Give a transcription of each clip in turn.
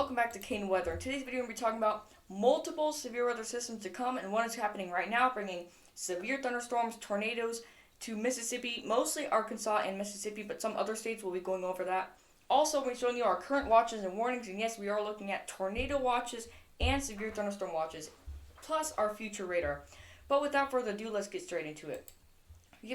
welcome back to Caden Weather. In today's video, we're going to be talking about multiple severe weather systems to come, and one is happening right now, bringing severe thunderstorms, tornadoes to Mississippi, mostly Arkansas and Mississippi, but some other states will be going over that. Also, we're showing you our current watches and warnings, and yes, we are looking at tornado watches and severe thunderstorm watches, plus our future radar. But without further ado, let's get straight into it.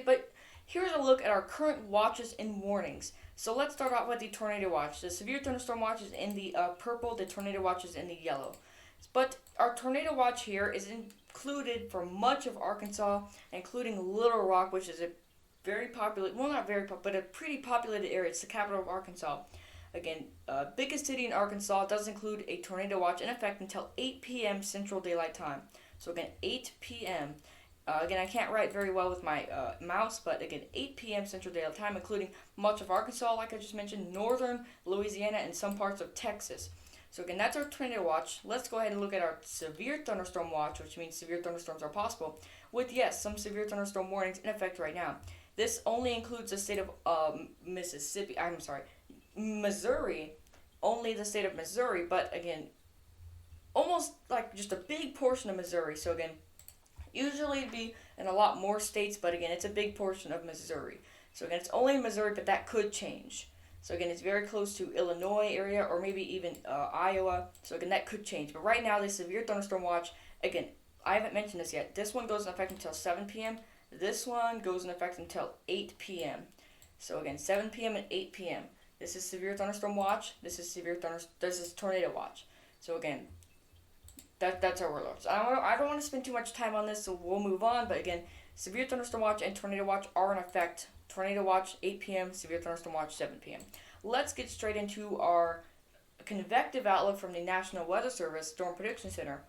But here's a look at our current watches and warnings. So let's start off with the tornado watch. The severe thunderstorm watch is in the purple, the tornado watch is in the yellow. But our tornado watch here is included for much of Arkansas, including Little Rock, which is a very popular, well, not very popular, but a pretty populated area. It's the capital of Arkansas. Again, biggest city in Arkansas does include a tornado watch in effect until 8 p.m. Central Daylight Time. So again, 8 p.m. Again, I can't write very well with my mouse, but again, 8 p.m. Central Daylight Time, including much of Arkansas, like I just mentioned, northern Louisiana, and some parts of Texas. So again, that's our tornado watch. Let's go ahead and look at our severe thunderstorm watch, which means severe thunderstorms are possible, with, yes, some severe thunderstorm warnings in effect right now. This only includes the state of Missouri, only the state of Missouri, but again, almost like just a big portion of Missouri. So again, usually it'd be in a lot more states, but again, it's a big portion of Missouri. So again, it's only in Missouri, but that could change. So again, it's very close to Illinois area or maybe even Iowa. So again, that could change. But right now, the severe thunderstorm watch, again, I haven't mentioned this yet. This one goes in effect until 7 p.m. This one goes in effect until 8 p.m. So again, 7 p.m. and 8 p.m. This is severe thunderstorm watch. This is tornado watch. So again, that's our warlords. I don't want to spend too much time on this, so we'll move on. But again, severe thunderstorm watch and tornado watch are in effect. Tornado watch 8 p.m., severe thunderstorm watch 7 p.m. Let's get straight into our convective outlook from the National Weather Service Storm Prediction Center.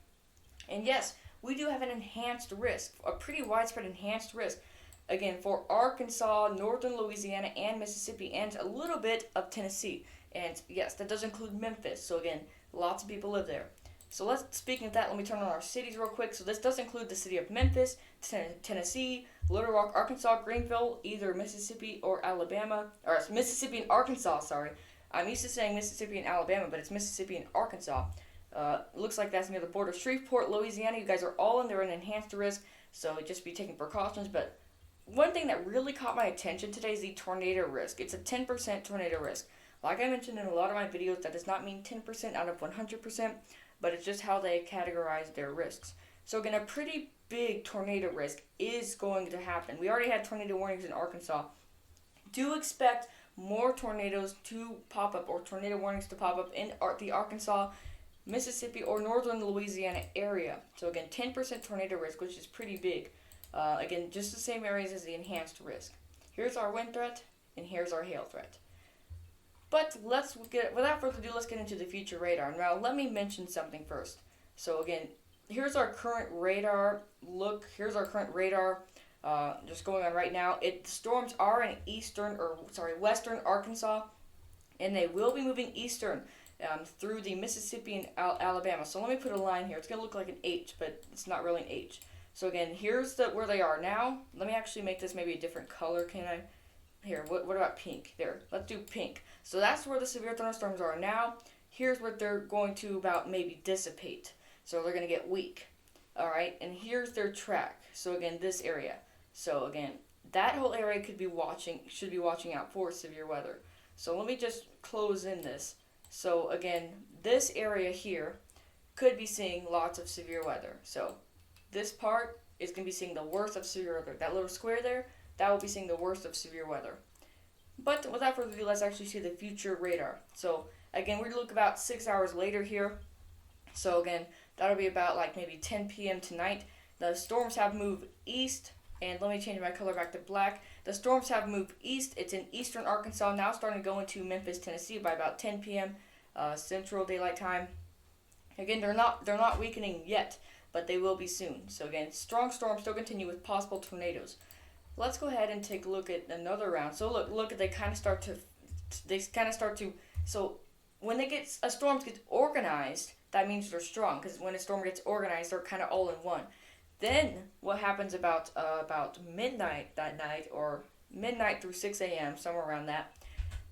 And yes, we do have an enhanced risk, a pretty widespread enhanced risk. Again, for Arkansas, northern Louisiana, and Mississippi, and a little bit of Tennessee. And yes, that does include Memphis. So again, lots of people live there. So speaking of that, let me turn on our cities real quick. So this does include the city of Memphis, Tennessee, Little Rock, Arkansas, Greenville, either Mississippi or Alabama, or it's Mississippi and Arkansas, sorry. I'm used to saying Mississippi and Alabama, but it's Mississippi and Arkansas. Looks like that's near the border. Shreveport, Louisiana, you guys are all under an enhanced risk, so just be taking precautions. But one thing that really caught my attention today is the tornado risk. It's a 10% tornado risk. Like I mentioned in a lot of my videos, that does not mean 10% out of 100%. But it's just how they categorize their risks. So again, a pretty big tornado risk is going to happen. We already had tornado warnings in Arkansas. Do expect more tornadoes to pop up, or tornado warnings to pop up in the Arkansas, Mississippi, or northern Louisiana area. So again, 10% tornado risk, which is pretty big. Again, just the same areas as the enhanced risk. Here's our wind threat, and here's our hail threat. But without further ado, let's get into the future radar. Now, let me mention something first. So again, here's our current radar look. Here's our current radar just going on right now. The storms are in western Arkansas, and they will be moving eastern through the Mississippi and Alabama. So let me put a line here. It's going to look like an H, but it's not really an H. So again, here's where they are now. Let me actually make this maybe a different color, can I? Here, what about pink? There, let's do pink. So that's where the severe thunderstorms are now. Here's where they're going to about maybe dissipate. So they're going to get weak. All right, and here's their track. So again, this area. So again, that whole area should be watching out for severe weather. So let me just close in this. So again, this area here could be seeing lots of severe weather. So this part is going to be seeing the worst of severe weather. That little square there, that will be seeing the worst of severe weather. But without further ado, let's actually see the future radar. So again, we're going to look about 6 hours later here. So again, that'll be about like maybe 10 p.m. tonight. The storms have moved east, and let me change my color back to black. The storms have moved east. It's in eastern Arkansas now, starting to go into Memphis, Tennessee by about 10 p.m. Central Daylight Time. Again, they're not weakening yet, but they will be soon. So again, strong storms still continue with possible tornadoes. Let's go ahead and take a look at another round. So look, they kind of start to. So when a storm gets organized, that means they're strong. Because when a storm gets organized, they're kind of all in one. Then what happens about midnight that night, or midnight through 6 a.m., somewhere around that,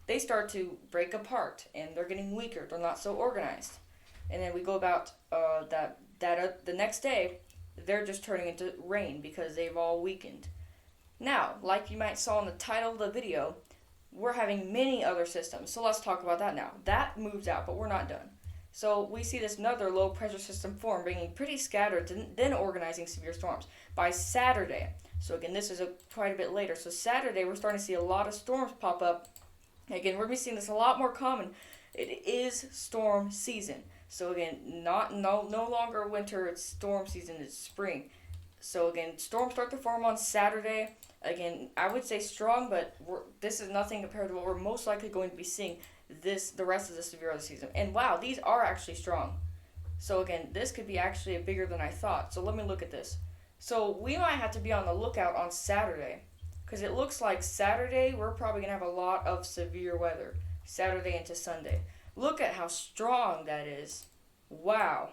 they start to break apart and they're getting weaker. They're not so organized. And then we go about the next day, they're just turning into rain because they've all weakened. Now, like you might saw in the title of the video, we're having many other systems. So let's talk about that now. That moves out, but we're not done. So we see this another low pressure system form, bringing pretty scattered, then organizing severe storms by Saturday. So again, this is quite a bit later. So Saturday, we're starting to see a lot of storms pop up. Again, we're going to be seeing this a lot more common. It is storm season. So again, no longer winter, it's storm season, it's spring. So again, storms start to form on Saturday. Again, I would say strong, but this is nothing compared to what we're most likely going to be seeing the rest of the severe weather season. And wow, these are actually strong. So again, this could be actually bigger than I thought. So let me look at this. So we might have to be on the lookout on Saturday, because it looks like Saturday we're probably going to have a lot of severe weather. Saturday into Sunday. Look at how strong that is. Wow.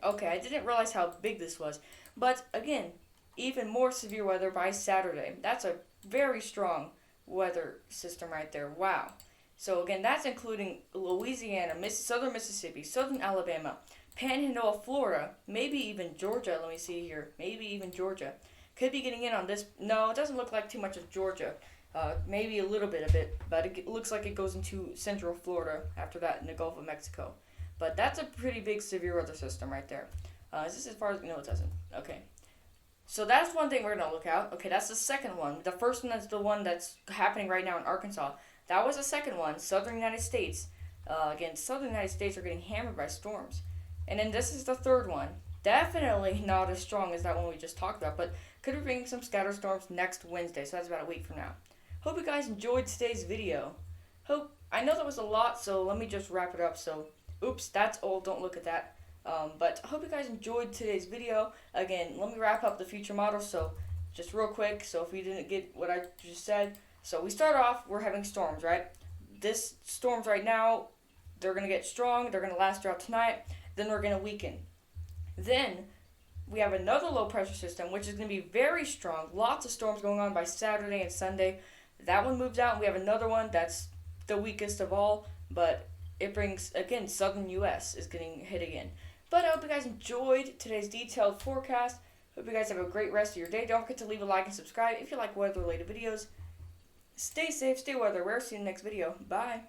Okay, I didn't realize how big this was. But again, even more severe weather by Saturday. That's a very strong weather system right there. Wow. So again, that's including Louisiana, southern Mississippi, southern Alabama, Panhandle of Florida, maybe even Georgia. Let me see here. Maybe even Georgia. Could be getting in on this. No, it doesn't look like too much of Georgia. Maybe a little bit of it, but it looks like it goes into central Florida after that in the Gulf of Mexico. But that's a pretty big severe weather system right there. Is this as far as... No, it doesn't. Okay. So that's one thing we're going to look out. Okay, that's the second one. The first one is the one that's happening right now in Arkansas. That was the second one, southern United States. Again, southern United States are getting hammered by storms. And then this is the third one. Definitely not as strong as that one we just talked about, but could be bringing some scattered storms next Wednesday, so that's about a week from now. Hope you guys enjoyed today's video. I know that was a lot, so let me just wrap it up. So, oops, that's old, don't look at that. But I hope you guys enjoyed today's video. Again, let me wrap up the future models, so just real quick, so if you didn't get what I just said. So we start off, we're having storms, right? This storms right now, they're going to get strong, they're going to last throughout tonight, then they're going to weaken. Then we have another low pressure system, which is going to be very strong. Lots of storms going on by Saturday and Sunday. That one moves out, and we have another one that's the weakest of all, but it brings, again, southern U.S. is getting hit again. But I hope you guys enjoyed today's detailed forecast. Hope you guys have a great rest of your day. Don't forget to leave a like and subscribe if you like weather-related videos. Stay safe, stay weather-aware. See you in the next video. Bye.